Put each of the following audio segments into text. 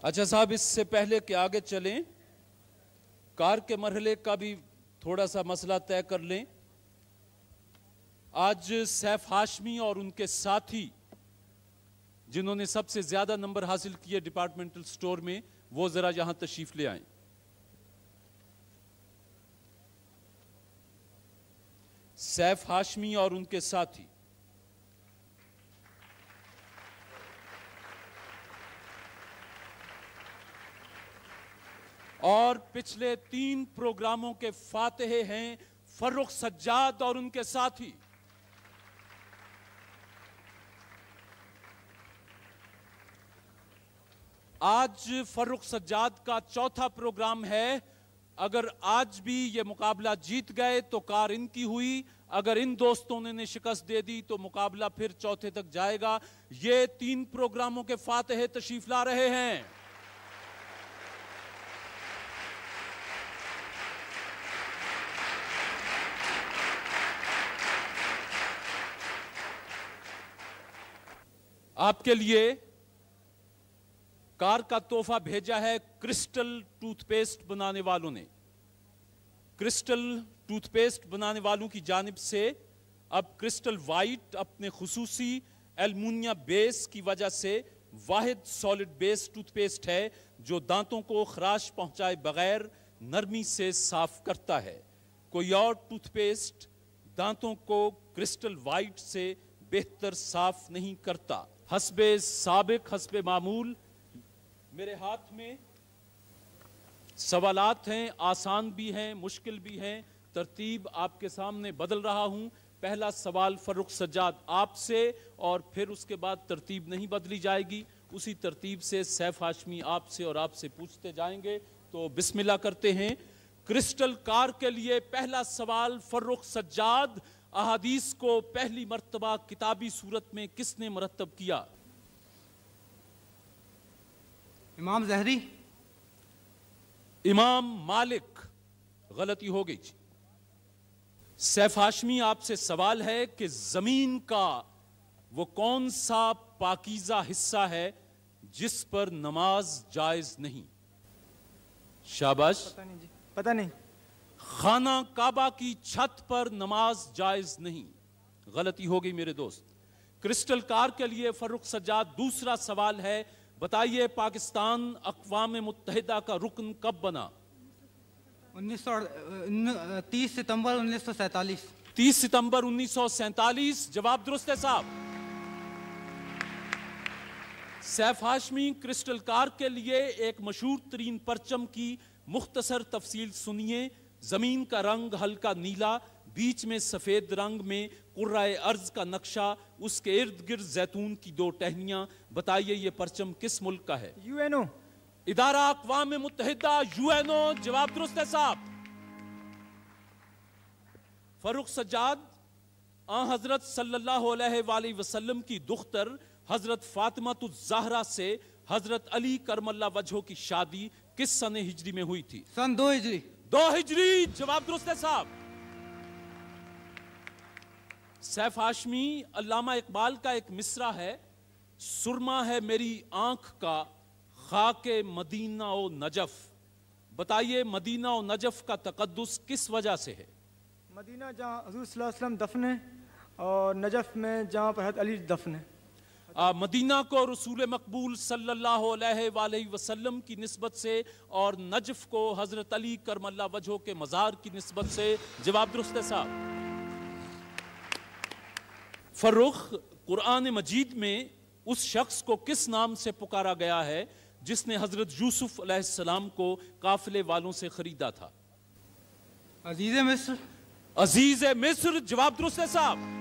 अच्छा साहब, इससे पहले कि आगे चलें, कार के मरहले का भी थोड़ा सा मसला तय कर लें। आज सैफ हाशमी और उनके साथी जिन्होंने सबसे ज्यादा नंबर हासिल किए डिपार्टमेंटल स्टोर में, वो जरा यहां तशरीफ ले आए। सैफ हाशमी और उनके साथी। और पिछले 3 प्रोग्रामों के फातिहे हैं फर्रुख सज्जाद और उनके साथी। आज फर्रुख सज्जाद का चौथा प्रोग्राम है। अगर आज भी ये मुकाबला जीत गए तो कार इनकी हुई, अगर इन दोस्तों ने शिकस्त दे दी तो मुकाबला फिर चौथे तक जाएगा। ये 3 प्रोग्रामों के फातिहे तशरीफ ला रहे हैं। आपके लिए कार का तोहफा भेजा है क्रिस्टल टूथपेस्ट बनाने वालों ने। क्रिस्टल टूथपेस्ट बनाने वालों की जानिब से अब क्रिस्टल वाइट अपने खुसूसी एल्युमिनियम बेस की वजह से वाहिद सॉलिड बेस टूथपेस्ट है जो दांतों को खराश पहुंचाए बगैर नरमी से साफ करता है। कोई और टूथपेस्ट दांतों को क्रिस्टल वाइट से बेहतर साफ नहीं करता। हस्बे साबिक हस्बे मामूल मेरे हाथ में सवालात हैं, आसान भी हैं, मुश्किल भी हैं। तरतीब आपके सामने बदल रहा हूं। पहला सवाल फर्रुख सज्जाद आपसे, और फिर उसके बाद तरतीब नहीं बदली जाएगी, उसी तरतीब से सैफ हाशमी आपसे और आपसे पूछते जाएंगे। तो बिस्मिल्लाह करते हैं। क्रिस्टल कार के लिए पहला सवाल फर्रुख सज्जाद, अहादीस को पहली मर्तबा किताबी सूरत में किसने मरतब किया? इमाम ज़हरी। इमाम मालिक। गलती हो गई। सैफ हाशमी आपसे सवाल है कि जमीन का वो कौन सा पाकीज़ा हिस्सा है जिस पर नमाज जायज नहीं? शाबाश। पता नहीं जी, पता नहीं। खाना काबा की छत पर नमाज जायज नहीं। गलती हो गई मेरे दोस्त। क्रिस्टल कार के लिए फर्रुख सज्जाद दूसरा सवाल है, बताइए पाकिस्तान अक़वाम मुत्तहिदा का रुकन कब बना? 30 सितंबर 1947। 30 सितंबर 1947। जवाब दुरुस्त है साहब। सैफ हाशमी, क्रिस्टल कार के लिए एक मशहूर तरीन परचम की मुख्तसर तफसील सुनिए। जमीन का रंग हल्का नीला, बीच में सफेद रंग में कुर्राए अर्ज का नक्शा, उसके इर्द गिर्द जैतून की 2 टहनियां। बताइए ये परचम किस मुल्क का है? यूएनओ। इदारा अक़वाम मुत्तहिदा, यूएनओ। जवाब दुरुस्त है साहब। फर्रुख सज्जाद, हजरत सल्लल्लाहु अलैहि वसल्लम की दुख्तर हजरत फातिमा से हजरत अली करमल्ला वजहो की शादी किस सन हिजरी में हुई थी? सन 2 हिजरी। 2 हिजरी। जवाब दुरुस्त है साहब। सैफ हाशमी, अल्लामा इकबाल का एक मिसरा है, सुरमा है मेरी आंख का खाके मदीना ओ नजफ। बताइए मदीना और नजफ का तकद्दुस किस वजह से है? मदीना जहाँ हुज़ूर सल्लल्लाहु अलैहि वसल्लम दफन है, और नजफ में जहाँ पर हज़रत अली दफन है। मदीना को रसूल मकबूल सल्लल्लाहु अलैहि वसल्लम की निस्बत से और नजफ को हजरत अली करमल्ला वजहो के मज़ार की निस्बत से। जवाब दुरुस्त है साहब। फर्रुख, कुरान मजीद में उस शख्स को किस नाम से पुकारा गया है जिसने हजरत यूसुफ अलैहिस्सलाम को काफिले वालों से खरीदा था? अजीज मिस्र। अजीज मिस्र। जवाब दुरुस्त है साहब।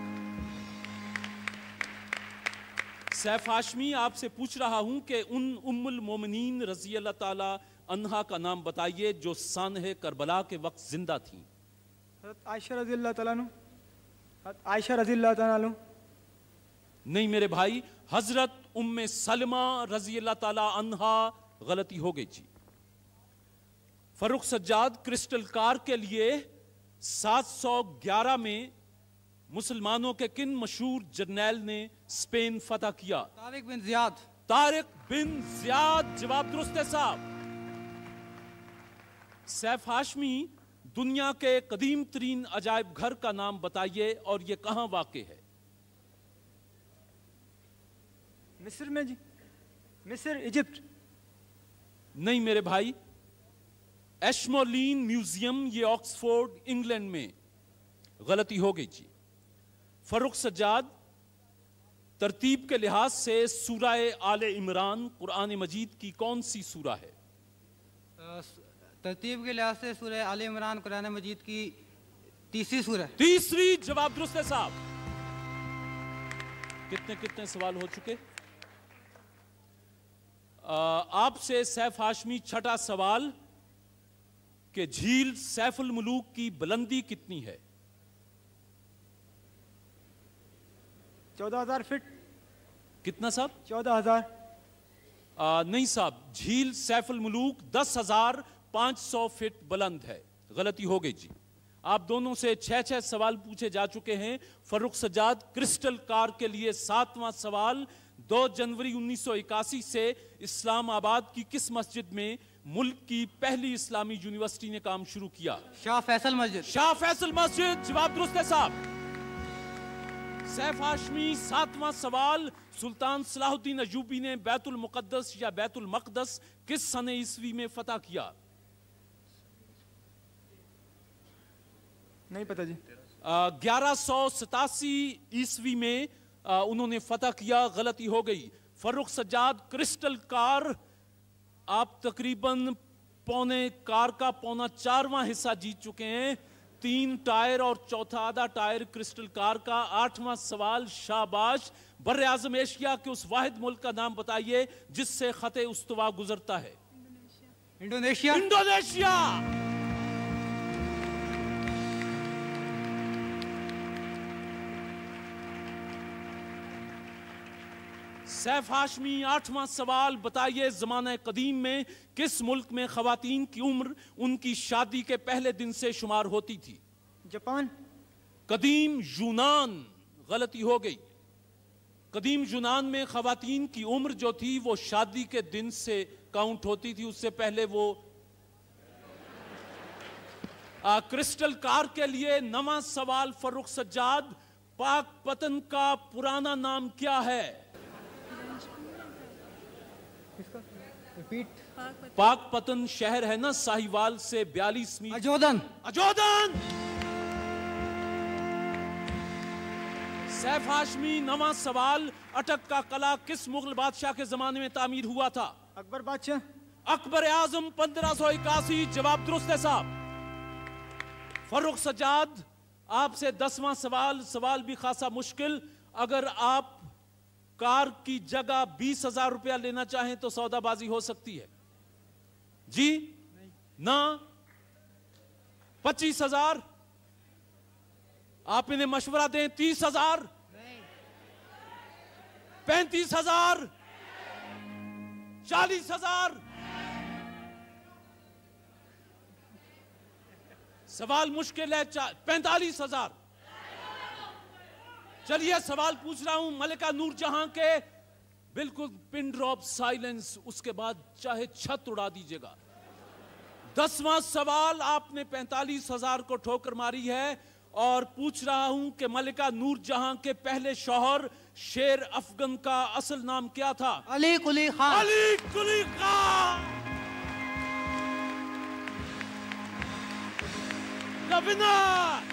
सैफ हाशमी, आपसे पूछ रहा हूं कि उन उम्मुल मोमिनीन रज़ी अल्लाह ताला अन्हा का नाम बताइए जो सानहे करबला के वक्त जिंदा थी। हज़रत आयशा रज़ी अल्लाह ताला अन्हा। हज़रत आयशा रज़ी अल्लाह ताला अन्हा। नहीं मेरे भाई, हजरत उम्मे सलमा रज़ी अल्लाह ताला अन्हा। गलती हो गई जी। फर्रुख सज्जाद, क्रिस्टल कार के लिए 711 में मुसलमानों के किन मशहूर जर्नैल ने स्पेन फतह किया? Tariq bin Ziyad. Tariq bin Ziyad, जवाब दुरुस्त है साहब। सैफ हाशमी, दुनिया के कदीम तरीन अजायब घर का नाम बताइए और यह कहां वाक़ है? मिस्र में जी, मिस्र, इजिप्ट। नहीं मेरे भाई, एशमोलिन म्यूजियम, ये ऑक्सफोर्ड इंग्लैंड में। गलती हो गई जी। फर्रुख सज्जाद, तरतीब के लिहाज से सूरह आले इमरान कुरान मजीद की कौन सी सूरा है? तरतीब के लिहाज से सूरह आले इमरान कुरान मजीद की तीसरी सूरह। तीसरी, जवाब दुरुस्त है साहब। कितने कितने सवाल हो चुके? आपसे सैफ हाशमी, छठा सवाल कि झील सैफुल मुलूक की बुलंदी कितनी है? 14,000 फीट। कितना साहब? 14,000। नहीं साहब, झील सैफुल मुलूक 10,500 फीट बुलंद है। गलती हो गई जी। आप दोनों से 6-6 सवाल पूछे जा चुके हैं। फर्रुख सज्जाद, क्रिस्टल कार के लिए 7वां सवाल। 2 जनवरी 1981 से इस्लामाबाद की किस मस्जिद में मुल्क की पहली इस्लामी यूनिवर्सिटी ने काम शुरू किया? शाह फैसल मस्जिद। शाह फैसल मस्जिद, जवाब दुरुस्त है साहब। सैफ हाशमी, 7वां सवाल। सुल्तान सलाहुद्दीन अयूबी ने बैतुल मुकद्दस या बैतुल मक़दस किस सने ईस्वी में फतह किया? नहीं पता जी। 1187 ईस्वी में उन्होंने फतह किया। गलती हो गई। फर्रुख सज्जाद, क्रिस्टल कार, आप तकरीबन पौने कार का पौना 4वां हिस्सा जीत चुके हैं। 3 टायर और चौथा आधा टायर क्रिस्टल कार का। 8वां सवाल, शाबाश। बर्रे आज़म एशिया के उस वाहिद मुल्क का नाम बताइए जिससे खते उस्तवा गुजरता है? इंडोनेशिया। इंडोनेशिया। सैफ हाशमी, 8वां सवाल बताइए, ज़माने कदीम में किस मुल्क में ख़वातीन की उम्र उनकी शादी के पहले दिन से शुमार होती थी? जापान। कदीम यूनान। गलती हो गई। कदीम यूनान में ख़वातीन की उम्र जो थी वो शादी के दिन से काउंट होती थी, उससे पहले वो। क्रिस्टल कार के लिए 9वां सवाल फर्रुख सज्जाद, पाक पतन का पुराना नाम क्या है? पाक पतन शहर है ना साहिवाल से 42 मील। अजोदन। अजोदन। सैफ हाशमी, 9वां सवाल, अटक का कला किस मुगल बादशाह के जमाने में तामीर हुआ था? अकबर बादशाह। अकबर आजम 1581, जवाब दुरुस्त है साहब। फर्रुख सज्जाद, आपसे 10वां सवाल भी खासा मुश्किल। अगर आप कार की जगह 20,000 रुपया लेना चाहें तो सौदाबाजी हो सकती है जी? ना? 25,000? आप इन्हें मशवरा दें। 30,000? 35,000? 40,000? सवाल मुश्किल है। 45,000? चलिए सवाल पूछ रहा हूं मलिका नूरजहां के, बिल्कुल पिन ड्रॉप साइलेंस, उसके बाद चाहे छत उड़ा दीजिएगा। 10वां सवाल, आपने 45,000 को ठोकर मारी है और पूछ रहा हूं कि मलिका नूरजहां के पहले शौहर शेर अफगन का असल नाम क्या था? अली कुली खान। अली कुली खान। The winner.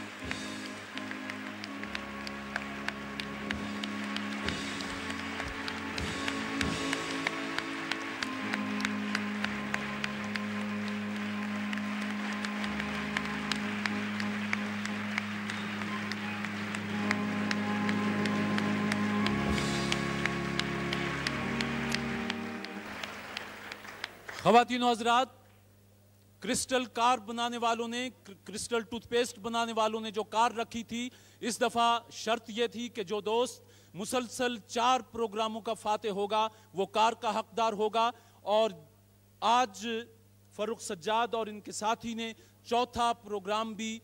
ख़वातीन और हज़रात, क्रिस्टल कार बनाने वालों ने, क्रिस्टल टूथपेस्ट बनाने वालों ने जो कार रखी थी, इस दफ़ा शर्त यह थी कि जो दोस्त मुसलसल 4 प्रोग्रामों का फाते होगा वो कार का हकदार होगा। और आज फर्रुख सज्जाद और इनके साथी ने चौथा प्रोग्राम भी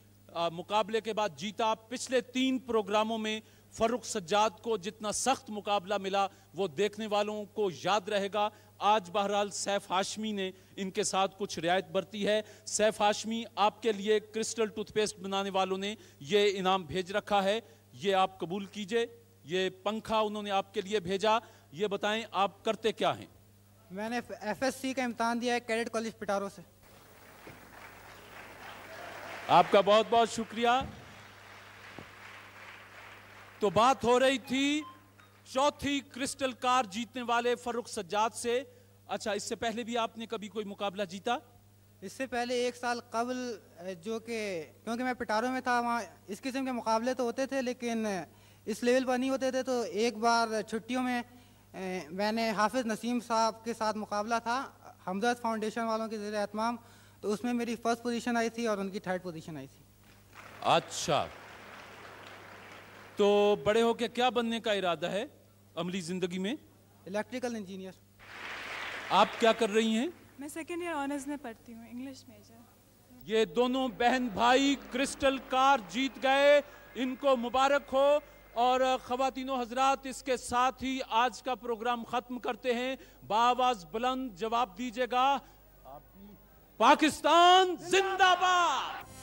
मुकाबले के बाद जीता। पिछले 3 प्रोग्रामों में फर्रुख सज्जाद को जितना सख्त मुकाबला मिला वो देखने वालों को याद रहेगा। आज बहरहाल सैफ हाशमी ने इनके साथ कुछ रियायत बरती है। सैफ हाशमी, आपके लिए क्रिस्टल टूथपेस्ट बनाने वालों ने ये इनाम भेज रखा है, ये आप कबूल कीजिए। ये पंखा उन्होंने आपके लिए भेजा। ये बताएं आप करते क्या हैं? मैंने FSC का इम्तहान दिया है कैडेट कॉलेज पिटारो से। आपका बहुत बहुत शुक्रिया। तो बात हो रही थी चौथी क्रिस्टल कार जीतने वाले फर्रुख सज्जाद से। अच्छा, इससे पहले भी आपने कभी कोई मुकाबला जीता? इससे पहले 1 साल कबल, जो कि क्योंकि मैं पिटारो में था, वहाँ इस किस्म के मुकाबले तो होते थे लेकिन इस लेवल पर नहीं होते थे। तो एक बार छुट्टियों में मैंने हाफिज नसीम साहब के साथ मुकाबला था, हमदर्द फाउंडेशन वालों के ज़रिए एहतमाम। तो उसमें मेरी फर्स्ट पोजीशन आई थी और उनकी थर्ड पोजीशन आई थी। अच्छा, तो बड़े होके क्या बनने का इरादा है अमली जिंदगी में? Electrical engineer. आप क्या कर रही हैं? मैं सेकेंड ईयर ऑनर्स में पढ़ती हूँ, इंग्लिश मेजर। ये दोनों बहन भाई क्रिस्टल कार जीत गए, इनको मुबारक हो। और ख़वातीनो हजरात, इसके साथ ही आज का प्रोग्राम खत्म करते हैं। बाआवाज़ बुलंद जवाब दीजिएगा, पाकिस्तान जिंदाबाद।